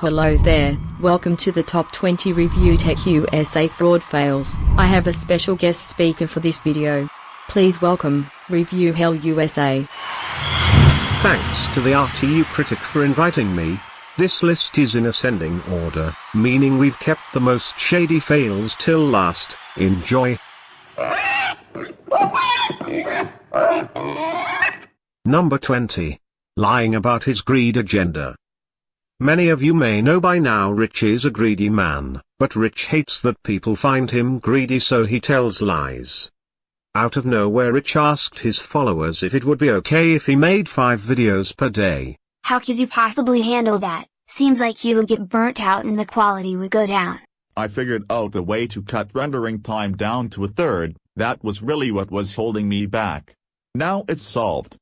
Hello there, welcome to the top 20 ReviewTechUSA fraud fails. I have a special guest speaker for this video. Please welcome, ReviewTechUSA. Thanks to the RTU Critic for inviting me. This list is in ascending order, meaning we've kept the most shady fails till last. Enjoy. Number 20. Lying about his greed agenda. Many of you may know by now Rich is a greedy man, but Rich hates that people find him greedy, so he tells lies. Out of nowhere, Rich asked his followers if it would be okay if he made 5 videos per day. How could you possibly handle that? Seems like you would get burnt out and the quality would go down. I figured out a way to cut rendering time down to a third. That was really what was holding me back. Now it's solved.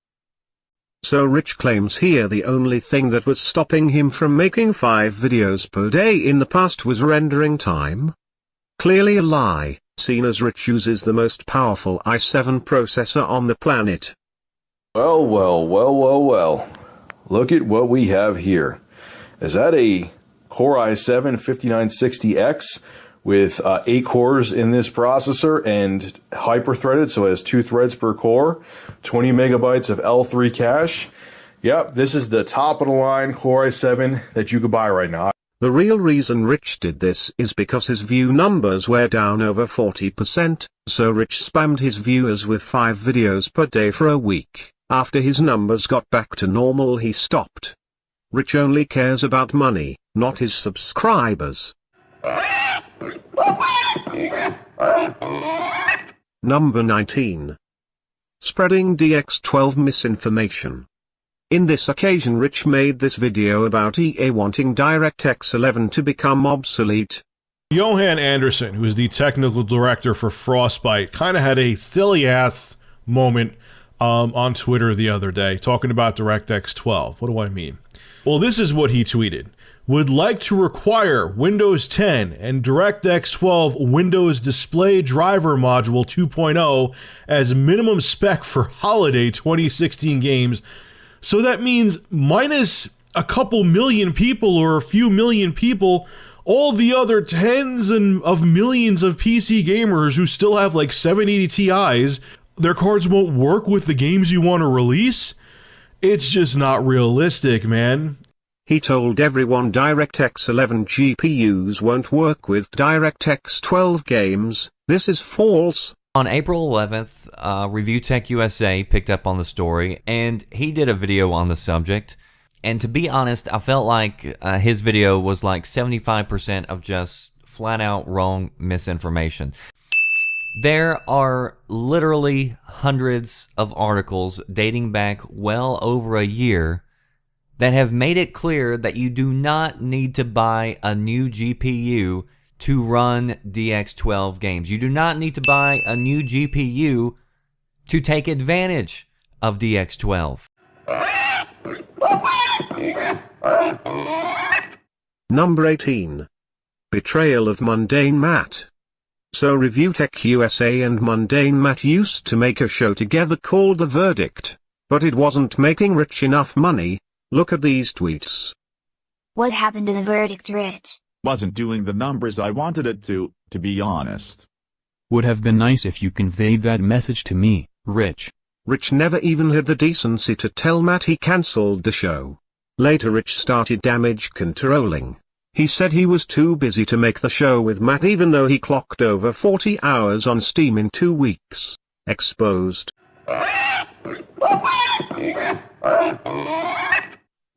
So Rich claims here the only thing that was stopping him from making 5 videos per day in the past was rendering time? Clearly a lie, seen as Rich uses the most powerful i7 processor on the planet. Well. Look at what we have here. Is that a Core i7 5960X with 8 cores in this processor and hyper-threaded, so it has 2 threads per core, 20 megabytes of L3 cache? Yep, this is the top-of-the-line Core i7 that you could buy right now. The real reason Rich did this is because his view numbers were down over 40%, so Rich spammed his viewers with 5 videos per day for a week. After his numbers got back to normal, he stopped. Rich only cares about money, not his subscribers. Number 19. Spreading DX12 misinformation. In this occasion, Rich made this video about EA wanting DirectX 11 to become obsolete. Johan Anderson, who is the technical director for Frostbite, kind of had a silly-ass moment on Twitter the other day, talking about DirectX 12. What do I mean? Well, this is what he tweeted. Would like to require Windows 10 and DirectX 12 Windows Display Driver Module 2.0 as minimum spec for holiday 2016 games. So that means minus a couple million people or a few million people, all the other tens of millions of PC gamers who still have like 780 Ti's, their cards won't work with the games you want to release? It's just not realistic, man. He told everyone DirectX 11 GPUs won't work with DirectX 12 games. This is false. On April 11th, ReviewTechUSA picked up on the story, and he did a video on the subject. And to be honest, I felt like his video was like 75% of just flat-out wrong misinformation. There are literally hundreds of articles dating back well over a year that have made it clear that you do not need to buy a new GPU to run DX12 games. You do not need to buy a new GPU to take advantage of DX12. Number 18. Betrayal of Mundane Matt. So ReviewTechUSA and Mundane Matt used to make a show together called The Verdict, but it wasn't making Rich enough money. Look at these tweets. What happened to The Verdict, Rich? Wasn't doing the numbers I wanted it to be honest. Would have been nice if you conveyed that message to me, Rich. Rich never even had the decency to tell Matt he cancelled the show. Later Rich started damage controlling. He said he was too busy to make the show with Matt even though he clocked over 40 hours on Steam in 2 weeks. Exposed.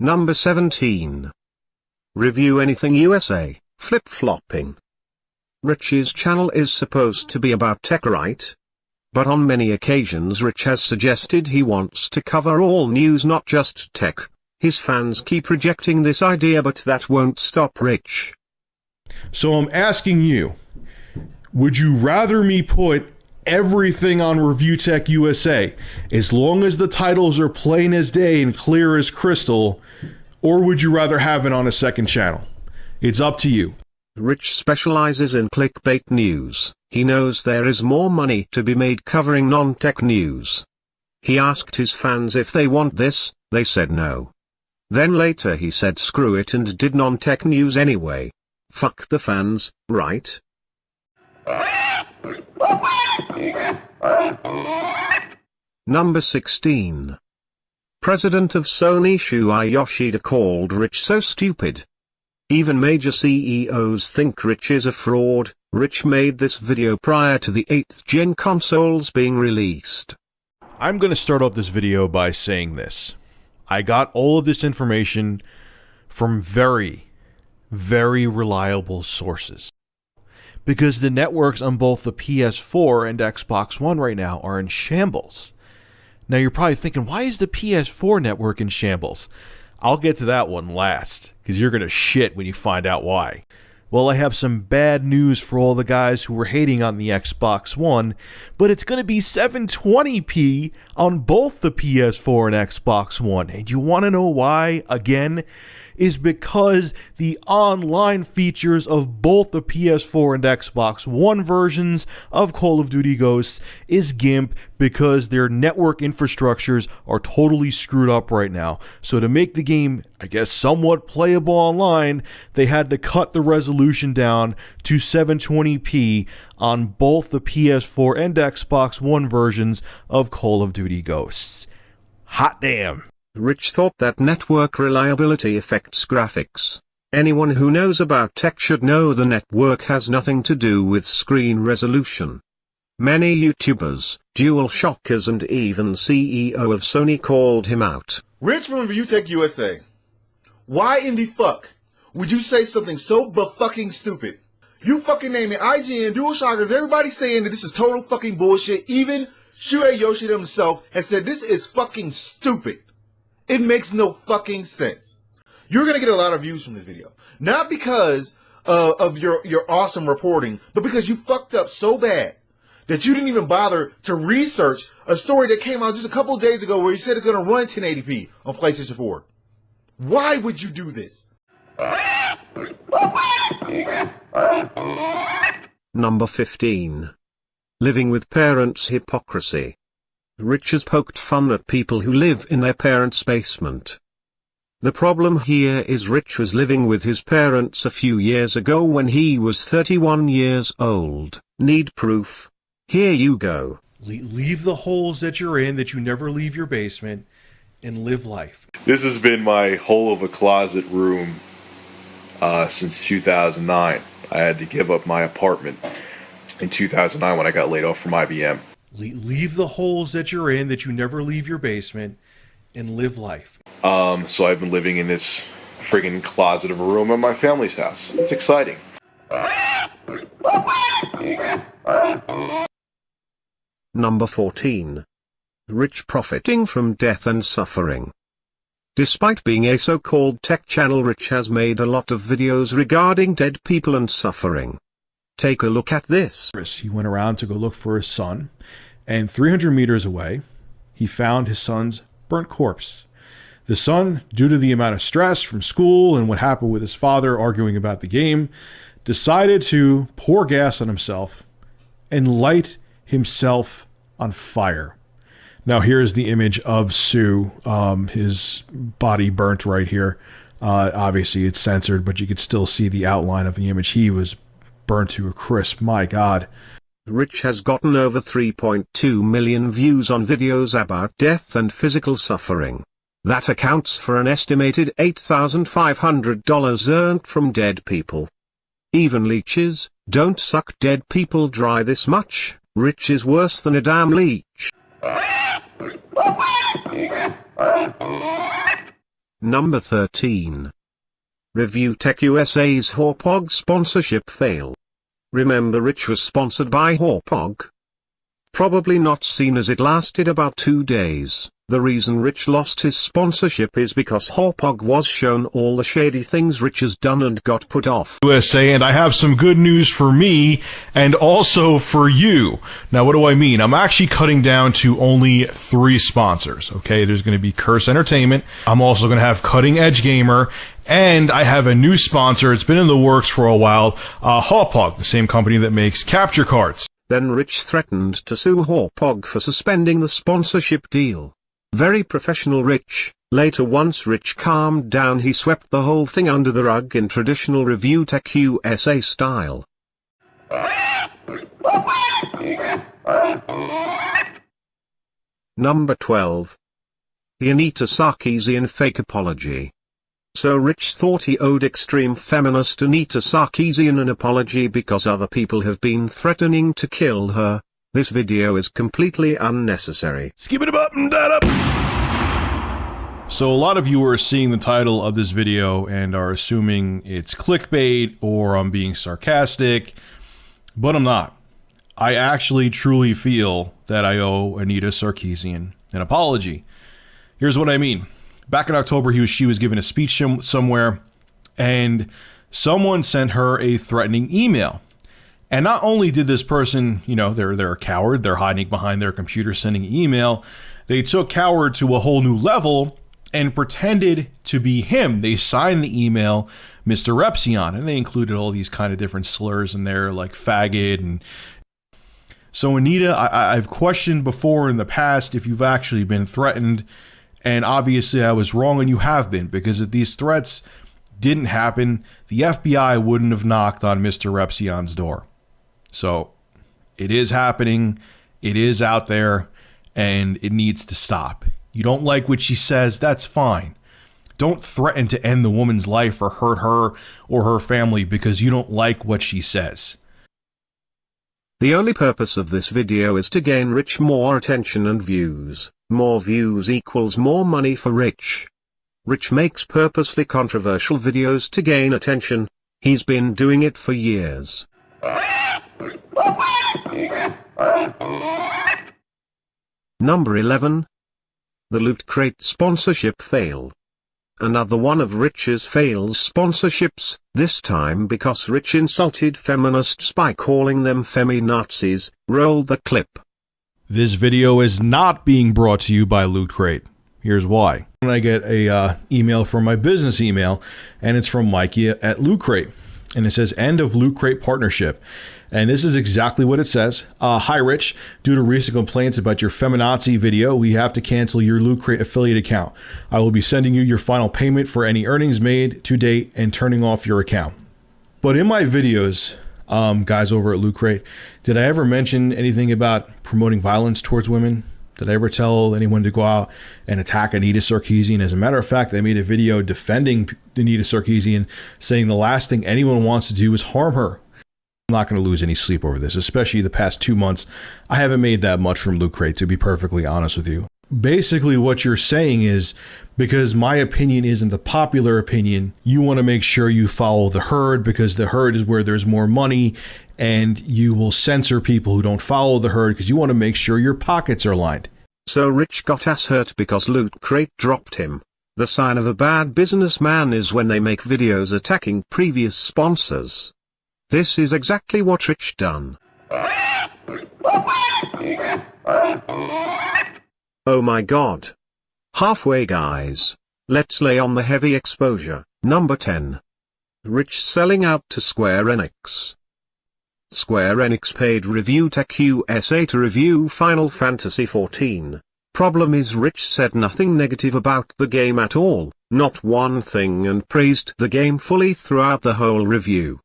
Number 17. Review Anything USA, flip-flopping. Rich's channel is supposed to be about tech, right? But on many occasions Rich has suggested he wants to cover all news, not just tech. His fans keep rejecting this idea, but that won't stop Rich. So I'm asking you, would you rather me put everything on ReviewTechUSA, as long as the titles are plain as day and clear as crystal, or would you rather have it on a second channel? It's up to you. Rich specializes in clickbait news. He knows there is more money to be made covering non-tech news. He asked his fans if they want this, they said no. Then later he said screw it and did non-tech news anyway. Fuck the fans, right? Number 16. President of Sony Shuhei Yoshida called Rich so stupid. Even major CEOs think Rich is a fraud. Rich made this video prior to the 8th gen consoles being released. I'm going to start off this video by saying this. I got all of this information from very, very reliable sources. Because the networks on both the PS4 and Xbox One right now are in shambles. Now you're probably thinking, why is the PS4 network in shambles? I'll get to that one last, because you're going to shit when you find out why. Well, I have some bad news for all the guys who were hating on the Xbox One, but it's going to be 720p on both the PS4 and Xbox One. And you want to know why? Again, is because the online features of both the PS4 and Xbox One versions of Call of Duty Ghosts is GIMP because their network infrastructures are totally screwed up right now. So to make the game, I guess, somewhat playable online, they had to cut the resolution down to 720p on both the PS4 and Xbox One versions of Call of Duty Ghosts. Hot damn. Rich thought that network reliability affects graphics. Anyone who knows about tech should know the network has nothing to do with screen resolution. Many YouTubers, DualShockers and even CEO of Sony called him out. Rich from ReviewTechUSA. Why in the fuck would you say something so fucking stupid? You fucking name it, IGN, DualShockers, everybody saying that this is total fucking bullshit. Even Shuhei Yoshida himself has said this is fucking stupid. It makes no fucking sense. You're going to get a lot of views from this video. Not because of your awesome reporting, but because you fucked up so bad that you didn't even bother to research a story that came out just a couple of days ago where you said it's going to run 1080p on PlayStation 4. Why would you do this? Number 15. Living with parents' hypocrisy. Rich has poked fun at people who live in their parents' basement. The problem here is Rich was living with his parents a few years ago when he was 31 years old. Need proof? Here you go. Leave the holes that you're in, that you never leave your basement, and live life. This has been my hole of a closet room since 2009. I had to give up my apartment in 2009 when I got laid off from IBM. Leave the holes that you're in, that you never leave your basement, and live life. So I've been living in this friggin' closet of a room at my family's house. It's exciting. Number 14. Rich profiting from death and suffering. Despite being a so-called tech channel, Rich has made a lot of videos regarding dead people and suffering. Take a look at this. He went around to go look for his son, and 300 meters away, he found his son's burnt corpse. The son, due to the amount of stress from school and what happened with his father arguing about the game, decided to pour gas on himself and light himself on fire. Now here's the image of Sue, his body burnt right here. Obviously it's censored, but you could still see the outline of the image. He was burnt to a crisp. My God. Rich has gotten over 3.2 million views on videos about death and physical suffering. That accounts for an estimated $8,500 earned from dead people. Even leeches don't suck dead people dry this much. Rich is worse than a damn leech. Number 13. ReviewTechUSA's Hauppauge sponsorship fail. Remember Rich was sponsored by Hauppauge? Probably not, seen as it lasted about 2 days. The reason Rich lost his sponsorship is because Hauppauge was shown all the shady things Rich has done and got put off. USA, and I have some good news for me and also for you. Now, what do I mean? I'm actually cutting down to only 3 sponsors. Okay, there's going to be Curse Entertainment. I'm also going to have Cutting Edge Gamer. And I have a new sponsor. It's been in the works for a while. Hauppauge, the same company that makes capture cards. Then Rich threatened to sue Hauppauge for suspending the sponsorship deal. Very professional Rich. Later, once Rich calmed down, he swept the whole thing under the rug in traditional ReviewTechUSA style. Number 12. The Anita Sarkeesian fake apology. So Rich thought he owed extreme feminist Anita Sarkeesian an apology because other people have been threatening to kill her. This video is completely unnecessary. Skip it up and that up. So a lot of you are seeing the title of this video and are assuming it's clickbait or I'm being sarcastic, but I'm not. I actually truly feel that I owe Anita Sarkeesian an apology. Here's what I mean. Back in October, she was giving a speech somewhere, and someone sent her a threatening email. And not only did this person, you know, they're a coward, they're hiding behind their computer sending email, they took coward to a whole new level and pretended to be him. They signed the email Mr. Repsion, and they included all these kind of different slurs in there, like faggot. And so Anita, I've questioned before in the past if you've actually been threatened, and obviously I was wrong, and you have been, because if these threats didn't happen, the FBI wouldn't have knocked on Mr. Repsion's door. So it is happening, it is out there, and it needs to stop. You don't like what she says, that's fine. Don't threaten to end the woman's life or hurt her or her family because you don't like what she says. The only purpose of this video is to gain Rich more attention and views. More views equals more money for Rich. Rich makes purposely controversial videos to gain attention. He's been doing it for years. Number 11. The Loot Crate sponsorship fail. Another one of Rich's fails sponsorships, this time because Rich insulted feminists by calling them feminazis. Roll the clip. This video is not being brought to you by Loot Crate. Here's why. When I get a email from my business email, and it's from Mikey at Loot Crate, and it says end of Loot Crate partnership. And this is exactly what it says. Hi, Rich. Due to recent complaints about your feminazi video, we have to cancel your Loot Crate affiliate account. I will be sending you your final payment for any earnings made to date and turning off your account. But in my videos, guys over at Loot Crate, did I ever mention anything about promoting violence towards women? Did I ever tell anyone to go out and attack Anita Sarkeesian? As a matter of fact, I made a video defending Anita Sarkeesian, saying the last thing anyone wants to do is harm her. I'm not going to lose any sleep over this, especially the past 2 months. I haven't made that much from Loot Crate, to be perfectly honest with you. Basically, what you're saying is, because my opinion isn't the popular opinion, you want to make sure you follow the herd, because the herd is where there's more money, and you will censor people who don't follow the herd because you want to make sure your pockets are lined. So Rich got ass hurt because Loot Crate dropped him. The sign of a bad businessman is when they make videos attacking previous sponsors. This is exactly what Rich done. Oh my god. Halfway, guys. Let's lay on the heavy exposure. Number 10. Rich selling out to Square Enix. Square Enix paid ReviewTechUSA to review Final Fantasy XIV. Problem is Rich said nothing negative about the game at all, not one thing, and praised the game fully throughout the whole review.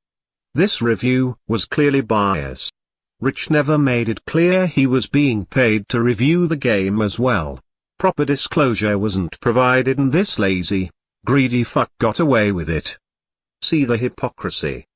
This review was clearly biased. Rich never made it clear he was being paid to review the game as well. Proper disclosure wasn't provided, and this lazy, greedy fuck got away with it. See the hypocrisy.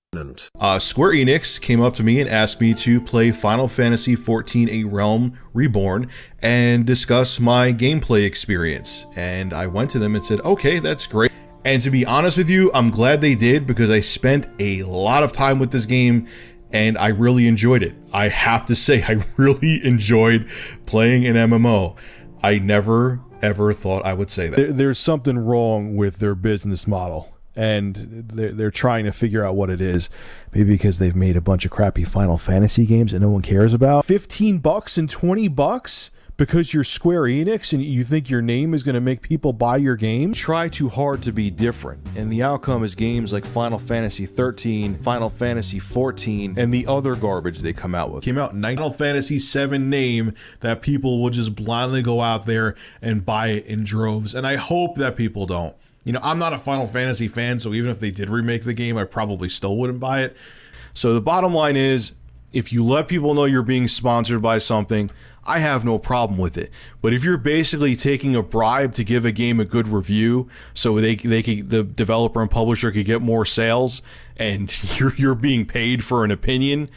Square Enix came up to me and asked me to play Final Fantasy XIV A Realm Reborn and discuss my gameplay experience. And I went to them and said, okay, that's great. And to be honest with you, I'm glad they did, because I spent a lot of time with this game and I really enjoyed it. I have to say, I really enjoyed playing an MMO. I never, ever thought I would say that. There's something wrong with their business model, and they're trying to figure out what it is. Maybe because they've made a bunch of crappy Final Fantasy games that no one cares about. $15 and $20? because you're Square Enix and you think your name is going to make people buy your game? Try too hard to be different, and the outcome is games like Final Fantasy 13, Final Fantasy 14, and the other garbage they come out with. Came out Final Fantasy 7 name that people will just blindly go out there and buy it in droves, and I hope that people don't. You know, I'm not a Final Fantasy fan, so even if they did remake the game, I probably still wouldn't buy it. So the bottom line is, if you let people know you're being sponsored by something, I have no problem with it. But if you're basically taking a bribe to give a game a good review so the developer and publisher could get more sales, and you're being paid for an opinion,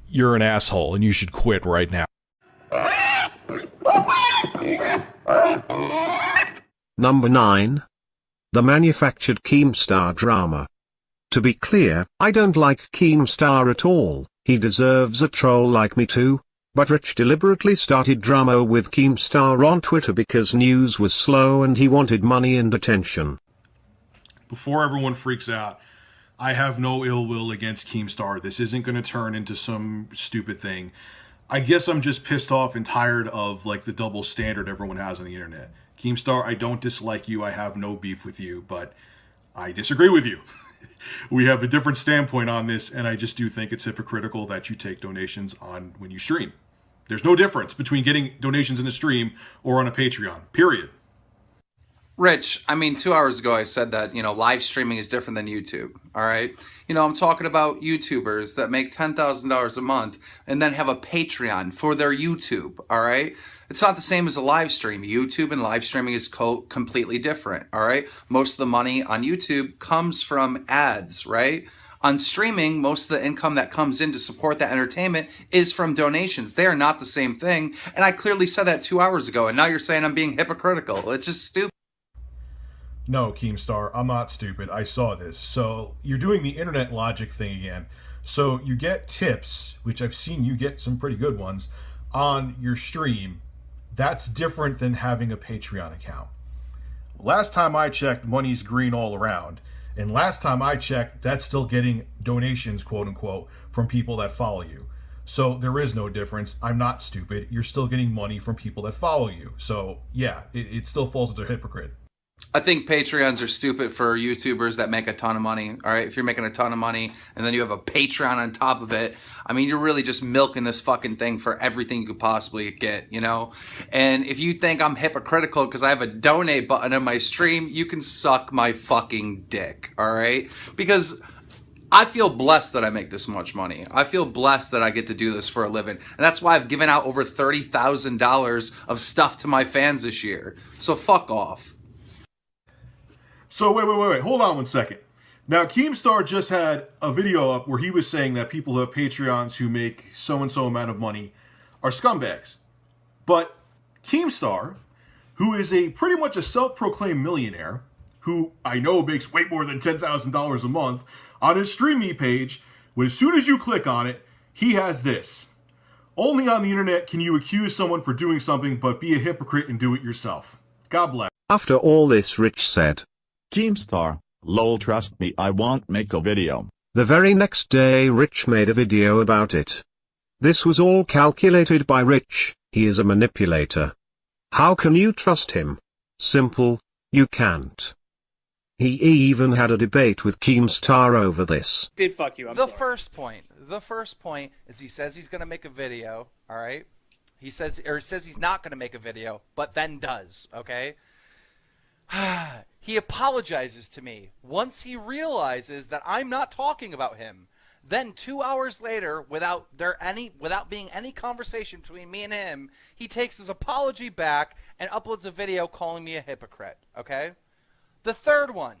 you're an asshole and you should quit right now. Number 9. The manufactured Keemstar drama. To be clear, I don't like Keemstar at all. He deserves a troll like me too. But Rich deliberately started drama with Keemstar on Twitter because news was slow and he wanted money and attention. Before everyone freaks out, I have no ill will against Keemstar. This isn't going to turn into some stupid thing. I guess I'm just pissed off and tired of like the double standard everyone has on the internet. Keemstar, I don't dislike you. I have no beef with you, but I disagree with you. We have a different standpoint on this, and I just do think it's hypocritical that you take donations on when you stream. There's no difference between getting donations in a stream or on a Patreon, period. Rich, I mean, 2 hours ago I said that, live streaming is different than YouTube, all right? I'm talking about YouTubers that make $10,000 a month and then have a Patreon for their YouTube, all right? It's not the same as a live stream. YouTube and live streaming is completely different, all right? Most of the money on YouTube comes from ads, right? On streaming, most of the income that comes in to support that entertainment is from donations. They are not the same thing, and I clearly said that 2 hours ago, and now you're saying I'm being hypocritical. It's just stupid. No, Keemstar, I'm not stupid. I saw this. So you're doing the internet logic thing again. So you get tips, which I've seen you get some pretty good ones, on your stream. That's different than having a Patreon account. Last time I checked, money's green all around. And last time I checked, that's still getting donations, quote unquote, from people that follow you. So there is no difference. I'm not stupid. You're still getting money from people that follow you. So yeah, it still falls into hypocrite. I think Patreons are stupid for YouTubers that make a ton of money, all right? If you're making a ton of money and then you have a Patreon on top of it, I mean, you're really just milking this fucking thing for everything you could possibly get, And if you think I'm hypocritical because I have a donate button on my stream, you can suck my fucking dick, all right? Because I feel blessed that I make this much money. I feel blessed that I get to do this for a living. And that's why I've given out over $30,000 of stuff to my fans this year. So fuck off. So wait. Hold on 1 second. Now, Keemstar just had a video up where he was saying that people who have Patreons who make so-and-so amount of money are scumbags. But Keemstar, who is pretty much a self-proclaimed millionaire, who I know makes way more than $10,000 a month, on his StreamMe page, as soon as you click on it, he has this. Only on the internet can you accuse someone for doing something but be a hypocrite and do it yourself. God bless. After all this, Rich said, Keemstar, lol, trust me, I won't make a video. The very next day Rich made a video about it. This was all calculated by Rich. He is a manipulator. How can you trust him? Simple, you can't. He even had a debate with Keemstar over this. Did fuck you, I'm sorry. The first point is he says he's going to make a video, all right? He says he's not going to make a video, but then does, okay? He apologizes to me once he realizes that I'm not talking about him. Then 2 hours later, without being any conversation between me and him, he takes his apology back and uploads a video calling me a hypocrite, okay? The third one,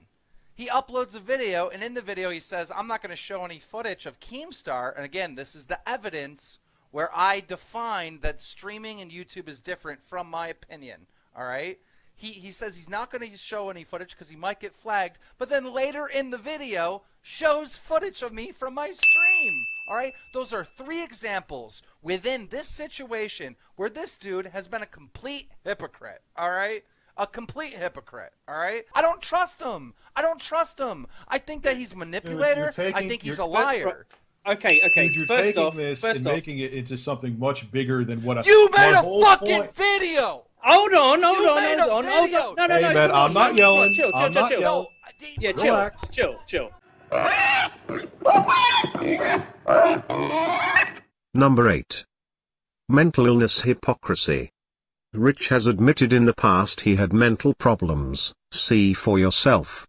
he uploads a video, and in the video he says, I'm not going to show any footage of Keemstar, and again, this is the evidence where I define that streaming and YouTube is different from my opinion, all right? He says he's not going to show any footage because he might get flagged, but then later in the video shows footage of me from my stream. All right? Those are 3 examples within this situation where this dude has been a complete hypocrite. All right? A complete hypocrite. All right? I don't trust him. I think that he's a manipulator. I think he's a liar. Okay. Dude, you're First taking off, this and making it into something much bigger than what You made my a whole fucking point. video. Hold on. No, No, Hey, man, come on, I'm not yelling. Chill. I'm not yelling. No, Yeah, Relax. chill. Number 8. Mental illness hypocrisy. Rich has admitted in the past he had mental problems. See for yourself.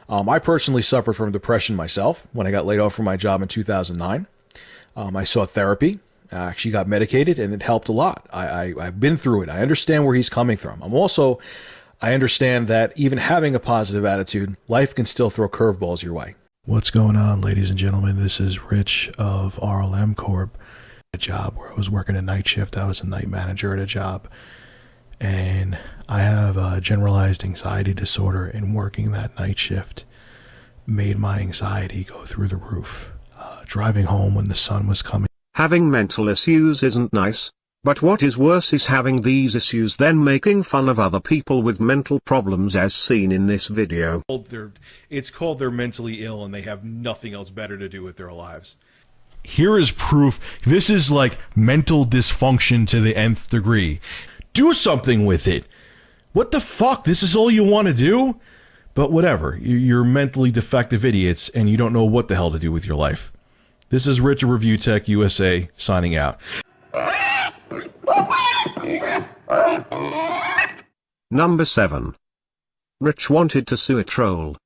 I personally suffered from depression myself when I got laid off from my job in 2009. I sought therapy. I actually got medicated, and it helped a lot. I've been through it. I understand where he's coming from. I understand that even having a positive attitude, life can still throw curveballs your way. What's going on, ladies and gentlemen? This is Rich of RLM Corp. A job where I was working a night shift. I was a night manager at a job. And I have a generalized anxiety disorder, and working that night shift made my anxiety go through the roof. Driving home when the sun was coming. Having mental issues isn't nice, but what is worse is having these issues then making fun of other people with mental problems as seen in this video. It's called they're mentally ill and they have nothing else better to do with their lives. Here is proof. This is like mental dysfunction to the nth degree. Do something with it. What the fuck? This is all you want to do? But whatever. You're mentally defective idiots and you don't know what the hell to do with your life. This is Rich of ReviewTechUSA signing out. Number 7. Rich wanted to sue a troll.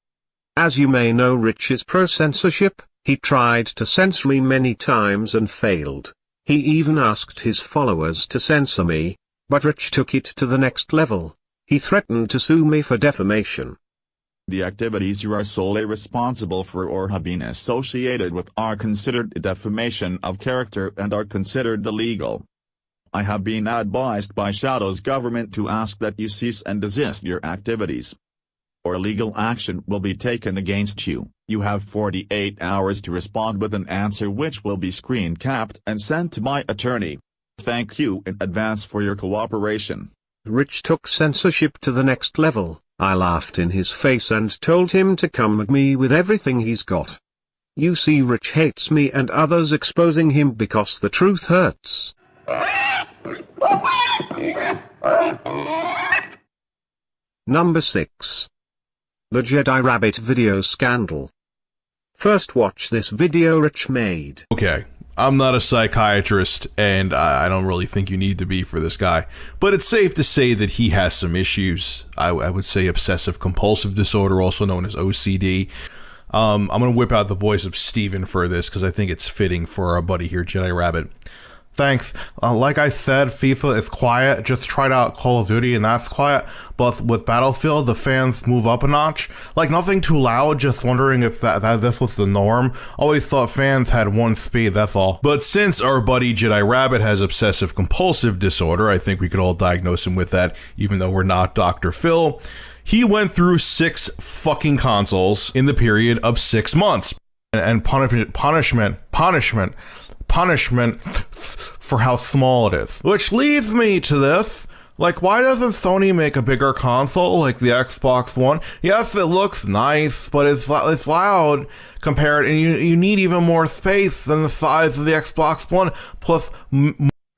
As you may know, Rich is pro-censorship. He tried to censor me many times and failed. He even asked his followers to censor me, but Rich took it to the next level. He threatened to sue me for defamation. The activities you are solely responsible for or have been associated with are considered defamation of character and are considered illegal. I have been advised by Shadow's government to ask that you cease and desist your activities, or legal action will be taken against you. You have 48 hours to respond with an answer which will be screen capped and sent to my attorney. Thank you in advance for your cooperation. Rich took censorship to the next level. I laughed in his face and told him to come at me with everything he's got. You see, Rich hates me and others exposing him because the truth hurts. Number 6. The Jedi Rabbit video scandal. First watch this video Rich made. Okay, I'm not a psychiatrist, and I don't really think you need to be for this guy, but it's safe to say that he has some issues. I would say obsessive compulsive disorder, also known as OCD. I'm going to whip out the voice of Steven for this, because I think it's fitting for our buddy here, Jedi Rabbit. Thanks. Like I said, FIFA is quiet. Just tried out Call of Duty and that's quiet. But with Battlefield, the fans move up a notch. Like nothing too loud, just wondering if that this was the norm. Always thought fans had one speed, that's all. But since our buddy Jedi Rabbit has obsessive compulsive disorder, I think we could all diagnose him with that, even though we're not Dr. Phil. He went through 6 fucking consoles in the period of 6 months. And punishment for how small it is. Which leads me to this. Like, why doesn't Sony make a bigger console like the Xbox One? Yes, it looks nice, but it's loud compared, and you need even more space than the size of the Xbox One. Plus,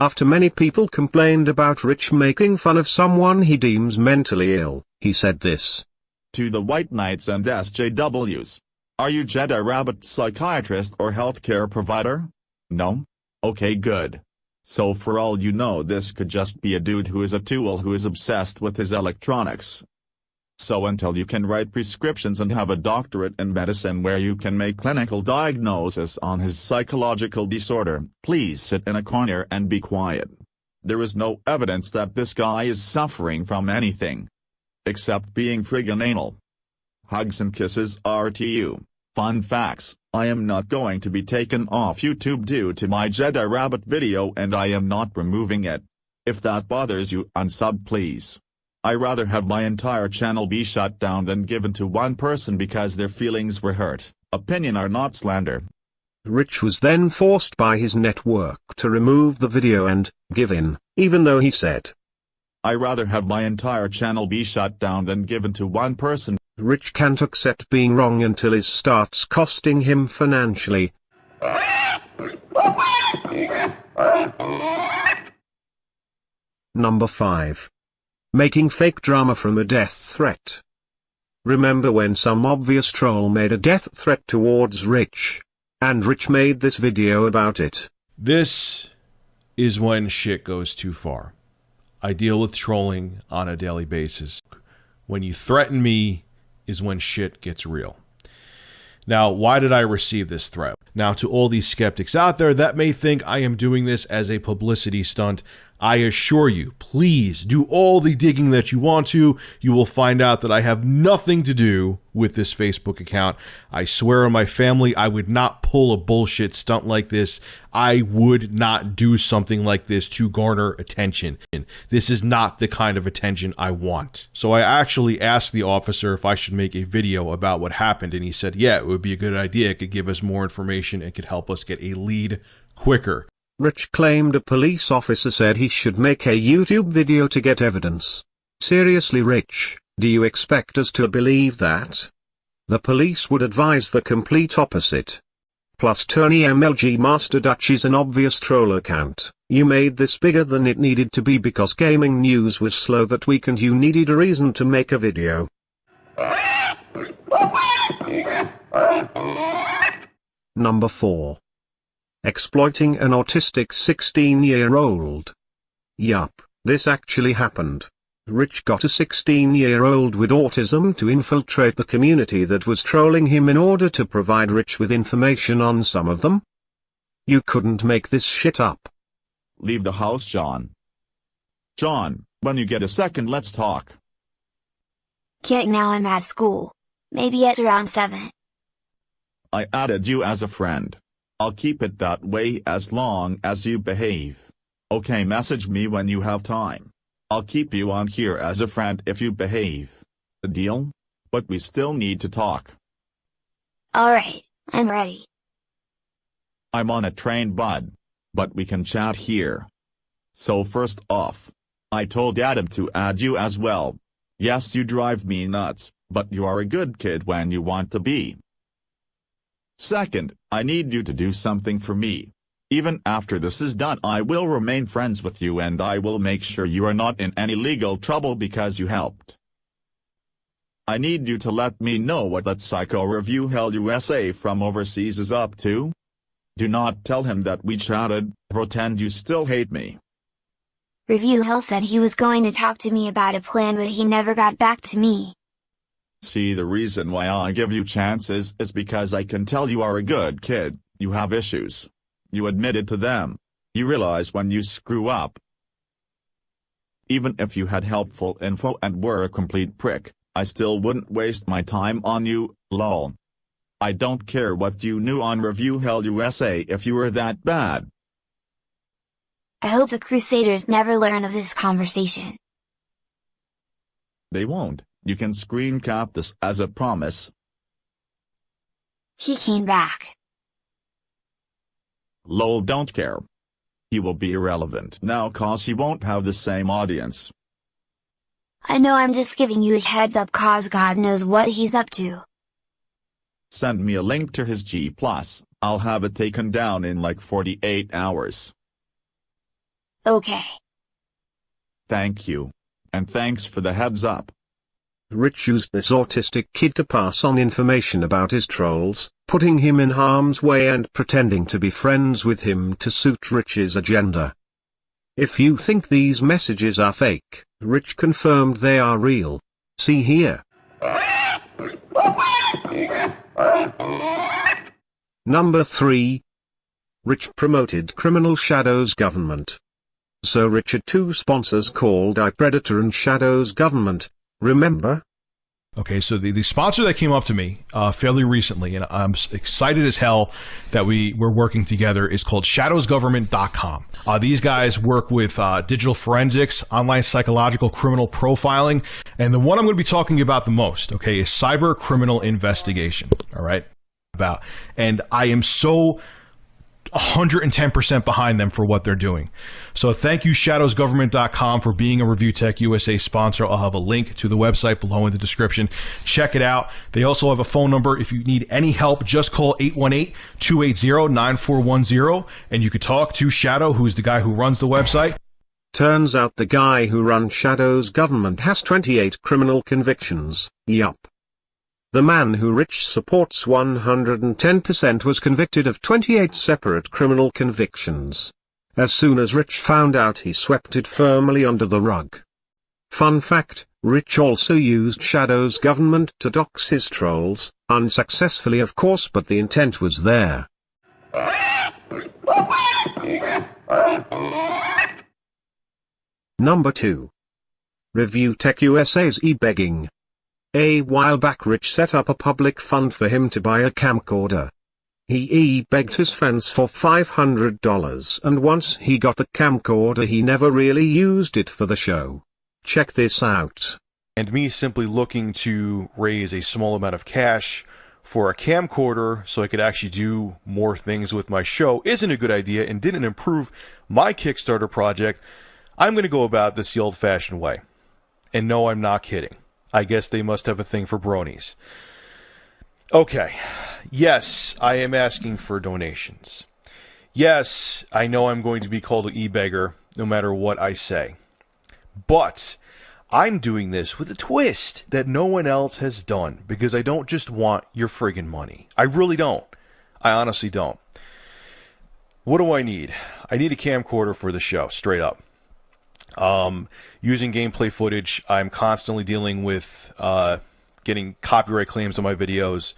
after many people complained about Rich making fun of someone he deems mentally ill, he said this. To the White Knights and SJWs. Are you Jedi Rabbit psychiatrist or healthcare provider? No? Okay, good. So for all you know, this could just be a dude who is a tool who is obsessed with his electronics. So until you can write prescriptions and have a doctorate in medicine where you can make clinical diagnosis on his psychological disorder, please sit in a corner and be quiet. There is no evidence that this guy is suffering from anything. Except being friggin' anal. Hugs and kisses RTU. Fun facts, I am not going to be taken off YouTube due to my Jedi Rabbit video and I am not removing it. If that bothers you, unsub please. I rather have my entire channel be shut down than given to one person because their feelings were hurt. Opinion are not slander. Rich was then forced by his network to remove the video and give in, even though he said, I rather have my entire channel be shut down than given to one person. Rich can't accept being wrong until it starts costing him financially. Number 5. Making fake drama from a death threat. Remember when some obvious troll made a death threat towards Rich? And Rich made this video about it. This is when shit goes too far. I deal with trolling on a daily basis. When you threaten me is when shit gets real. Now, why did I receive this threat? Now, to all these skeptics out there that may think I am doing this as a publicity stunt, I assure you, please do all the digging that you want to. You will find out that I have nothing to do with this Facebook account. I swear on my family, I would not pull a bullshit stunt like this. I would not do something like this to garner attention. This is not the kind of attention I want. So I actually asked the officer if I should make a video about what happened, and he said, yeah, it would be a good idea. It could give us more information and could help us get a lead quicker. Rich claimed a police officer said he should make a YouTube video to get evidence. Seriously, Rich, do you expect us to believe that? The police would advise the complete opposite. Plus Tony MLG Master Dutch is an obvious troll account. You made this bigger than it needed to be because gaming news was slow that week and you needed a reason to make a video. Number 4. Exploiting an autistic 16-year-old. Yup, this actually happened. Rich got a 16-year-old with autism to infiltrate the community that was trolling him in order to provide Rich with information on some of them. You couldn't make this shit up. Leave the house, John. John, when you get a second, let's talk. Can't now, I'm at school. Maybe at around 7. I added you as a friend. I'll keep it that way as long as you behave. Okay, message me when you have time. I'll keep you on here as a friend if you behave. A deal? But we still need to talk. Alright, I'm ready. I'm on a train, bud. But we can chat here. So first off, I told Adam to add you as well. Yes, you drive me nuts, but you are a good kid when you want to be. Second, I need you to do something for me. Even after this is done, I will remain friends with you and I will make sure you are not in any legal trouble because you helped. I need you to let me know what that psycho ReviewTechUSA from overseas is up to. Do not tell him that we chatted, pretend you still hate me. ReviewTech said he was going to talk to me about a plan, but he never got back to me. See, the reason why I give you chances is because I can tell you are a good kid. You have issues. You admitted to them. You realize when you screw up. Even if you had helpful info and were a complete prick, I still wouldn't waste my time on you, lol. I don't care what you knew on ReviewTechUSA if you were that bad. I hope the Crusaders never learn of this conversation. They won't. You can screen cap this as a promise. He came back. Lol, don't care. He will be irrelevant now cause he won't have the same audience. I know, I'm just giving you a heads up cause God knows what he's up to. Send me a link to his G+. I'll have it taken down in like 48 hours. Okay. Thank you. And thanks for the heads up. Rich used this autistic kid to pass on information about his trolls, putting him in harm's way and pretending to be friends with him to suit Rich's agenda. If you think these messages are fake, Rich confirmed they are real. See here. Number 3. Rich promoted criminal Shadow's government. So Rich had two sponsors called iPredator and Shadow's government. Remember? Okay, so the sponsor that came up to me fairly recently, and I'm excited as hell that we're working together, is called shadowsgovernment.com. These guys work with digital forensics, online psychological criminal profiling, and the one I'm going to be talking about the most, okay, is cyber criminal investigation, all right? And I am so 110% behind them for what they're doing. So thank you, shadowsgovernment.com, for being a ReviewTechUSA sponsor. I'll have a link to the website below in the description. Check it out. They also have a phone number. If you need any help, just call 818-280-9410, and you could talk to Shadow, who's the guy who runs the website. Turns out the guy who runs Shadow's government has 28 criminal convictions. Yup. The man who Rich supports 110% was convicted of 28 separate criminal convictions. As soon as Rich found out, he swept it firmly under the rug. Fun fact, Rich also used Shadow's government to dox his trolls, unsuccessfully of course, but the intent was there. Number 2. ReviewTechUSA's e-begging. A while back, Rich set up a public fund for him to buy a camcorder. He e-begged his friends for $500, and once he got the camcorder, he never really used it for the show. Check this out. And me simply looking to raise a small amount of cash for a camcorder so I could actually do more things with my show isn't a good idea and didn't improve my Kickstarter project. I'm going to go about this the old-fashioned way. And no, I'm not kidding. I guess they must have a thing for bronies. Okay. Yes, I am asking for donations. Yes, I know I'm going to be called an e-beggar no matter what I say. But I'm doing this with a twist that no one else has done, because I don't just want your friggin' money. I really don't. I honestly don't. What do I need? I need a camcorder for the show, straight up. Using gameplay footage, I'm constantly dealing with getting copyright claims on my videos.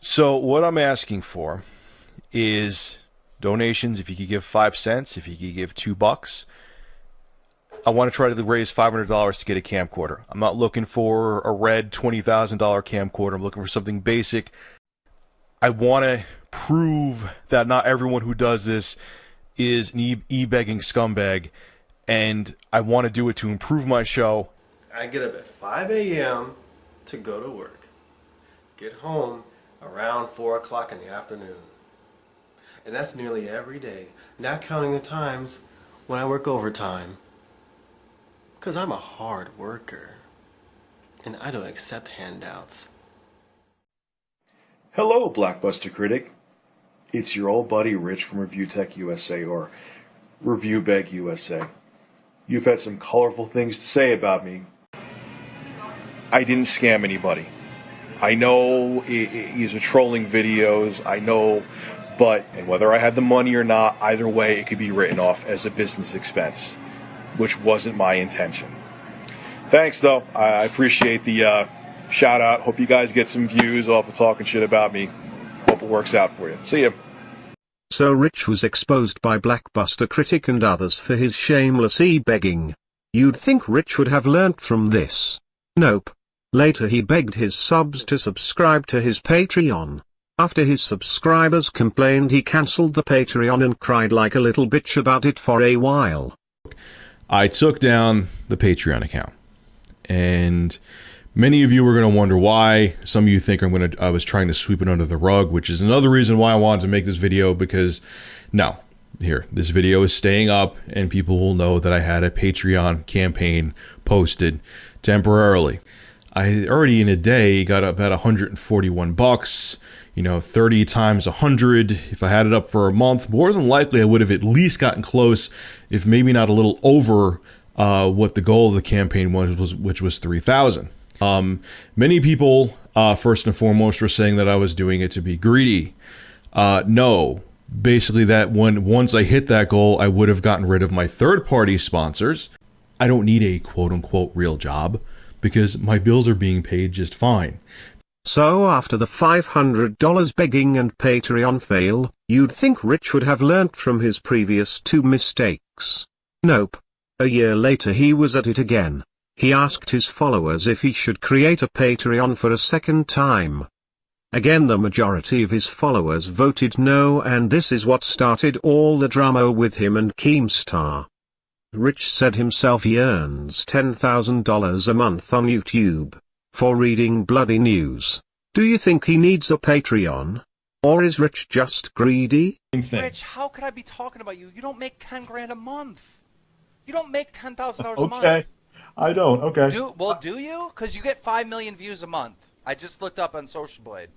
So what I'm asking for is donations. If you could give 5 cents, if you could give $2, I want to try to raise $500 to get a camcorder. I'm not looking for a red $20,000 camcorder. I'm looking for something basic. I want to prove that not everyone who does this is an e-begging scumbag. And I want to do it to improve my show. I get up at 5 a.m. to go to work. Get home around 4 o'clock in the afternoon. And that's nearly every day, not counting the times when I work overtime. Because I'm a hard worker. And I don't accept handouts. Hello, Blockbuster Critic. It's your old buddy Rich from ReviewTechUSA, or ReviewBegUSA. You've had some colorful things to say about me. I didn't scam anybody. I know these are trolling videos, I know, but and whether I had the money or not, either way it could be written off as a business expense, which wasn't my intention. Thanks though, I appreciate the shout out. Hope you guys get some views off of talking shit about me. Hope it works out for you. See ya. So Rich was exposed by Blockbuster Critic and others for his shameless e-begging. You'd think Rich would have learnt from this. Nope. Later he begged his subs to subscribe to his Patreon. After his subscribers complained, he cancelled the Patreon and cried like a little bitch about it for a while. I took down the Patreon account, and many of you are going to wonder why. Some of you think I was trying to sweep it under the rug, which is another reason why I wanted to make this video, because no, this video is staying up and people will know that I had a Patreon campaign posted temporarily. I already in a day got about $141, 30 times 100. If I had it up for a month, more than likely I would have at least gotten close, if maybe not a little over what the goal of the campaign was, which was 3,000. Many people, first and foremost, were saying that I was doing it to be greedy. No, basically that once I hit that goal, I would have gotten rid of my third-party sponsors. I don't need a quote-unquote real job, because my bills are being paid just fine. So after the $500 begging and Patreon fail, you'd think Rich would have learnt from his previous 2 mistakes. Nope. A year later he was at it again. He asked his followers if he should create a Patreon for a second time. Again the majority of his followers voted no, and this is what started all the drama with him and Keemstar. Rich said himself he earns $10,000 a month on YouTube for reading bloody news. Do you think he needs a Patreon? Or is Rich just greedy? Same thing. Rich, how could I be talking about you? You don't make 10 grand a month. You don't make $10,000 a month. Okay. I don't. Okay. Do you? Because you get 5 million views a month. I just looked up on Social Blade.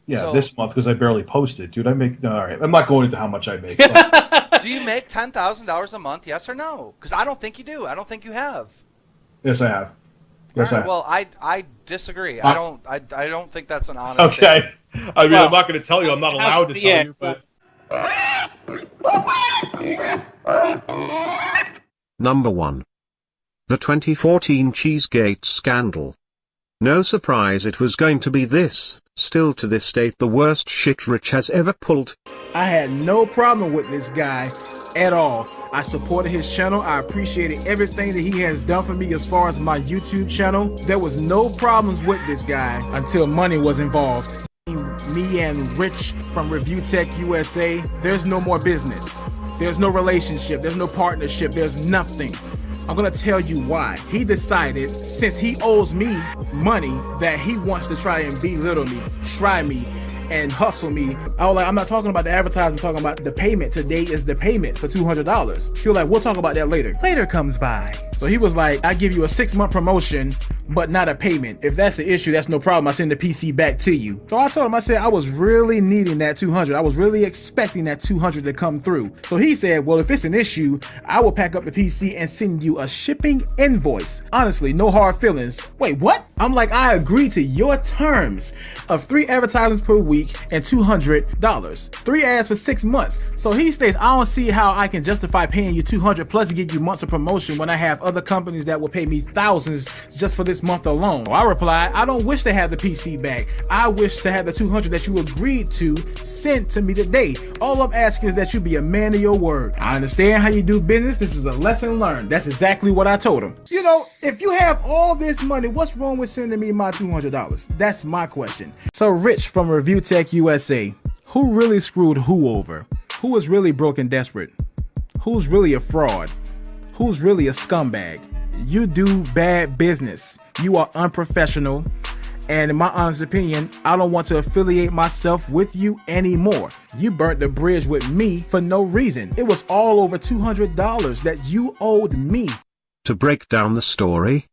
Yeah, So, this month because I barely posted, dude. I make all right. I'm not going into how much I make. do you make $10,000 a month? Yes or no? Because I don't think you do. I don't think you have. Yes, I have. Yes, I have. Well, I disagree. I don't think that's an honest. Okay. I mean, I'm not going to tell you. I'm not allowed to tell you. But Number 1. The 2014 Cheesegate scandal. No surprise it was going to be this, still to this date the worst shit Rich has ever pulled. I had no problem with this guy at all. I supported his channel. I appreciated everything that he has done for me as far as my YouTube channel. There was no problems with this guy until money was involved. Me and Rich from ReviewTechUSA, there's no more business. There's no relationship. There's no partnership. There's nothing. I'm gonna tell you why. He decided, since he owes me money, that he wants to try and belittle me, try me, and hustle me. I was like, I'm not talking about the advertisement, I'm talking about the payment. Today is the payment for $200. He was like, we'll talk about that later. Later comes by. So he was like, I give you a 6-month promotion, but not a payment. If that's the issue, that's no problem. I send the PC back to you. So I told him, I said, I was really needing that 200. I was really expecting that 200 to come through. So he said, well, if it's an issue, I will pack up the PC and send you a shipping invoice. Honestly, no hard feelings. Wait, what? I'm like, I agree to your terms of 3 advertisements per week and $200. 3 ads for 6 months. So he states, I don't see how I can justify paying you $200 plus to get you months of promotion when I have other companies that will pay me thousands just for this month alone. I replied, I don't wish to have the PC back. I wish to have the $200 that you agreed to sent to me today. All I'm asking is that you be a man of your word. I understand how you do business. This is a lesson learned. That's exactly what I told him. You know, if you have all this money, what's wrong with sending me my $200? That's my question. So Rich from ReviewTechUSA, who really screwed who over? Who is really broke and desperate? Who's really a fraud? Who's really a scumbag? You do bad business. You are unprofessional. And in my honest opinion, I don't want to affiliate myself with you anymore. You burnt the bridge with me for no reason. It was all over $200 that you owed me. To break down the story,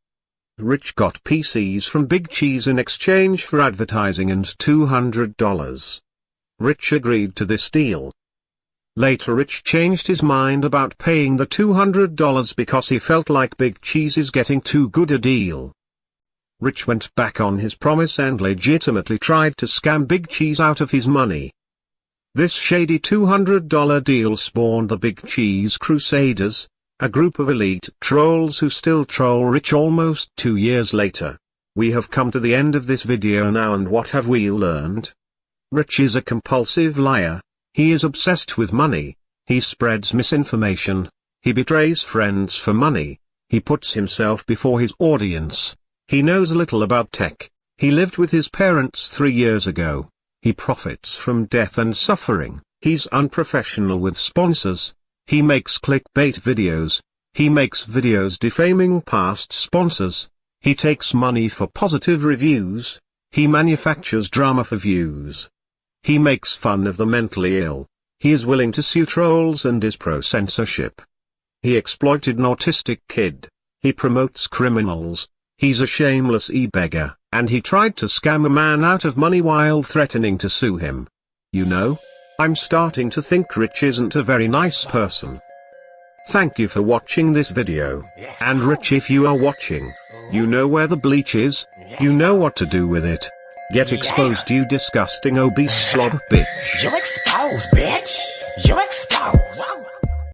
Rich got PCs from Big Cheese in exchange for advertising and $200. Rich agreed to this deal. Later Rich changed his mind about paying the $200 because he felt like Big Cheese is getting too good a deal. Rich went back on his promise and legitimately tried to scam Big Cheese out of his money. This shady $200 deal spawned the Big Cheese Crusaders, a group of elite trolls who still troll Rich almost 2 years later. We have come to the end of this video now, and what have we learned? Rich is a compulsive liar. He is obsessed with money. He spreads misinformation. He betrays friends for money. He puts himself before his audience. He knows little about tech. He lived with his parents 3 years ago. He profits from death and suffering. He's unprofessional with sponsors. He makes clickbait videos. He makes videos defaming past sponsors. He takes money for positive reviews. He manufactures drama for views. He makes fun of the mentally ill. He is willing to sue trolls and is pro-censorship. He exploited an autistic kid. He promotes criminals. He's a shameless e-beggar, and he tried to scam a man out of money while threatening to sue him. You know, I'm starting to think Rich isn't a very nice person. Thank you for watching this video. And Rich, if you are watching, you know where the bleach is. You know what to do with it. Get exposed, you disgusting obese slob bitch. You're exposed, bitch. You're exposed.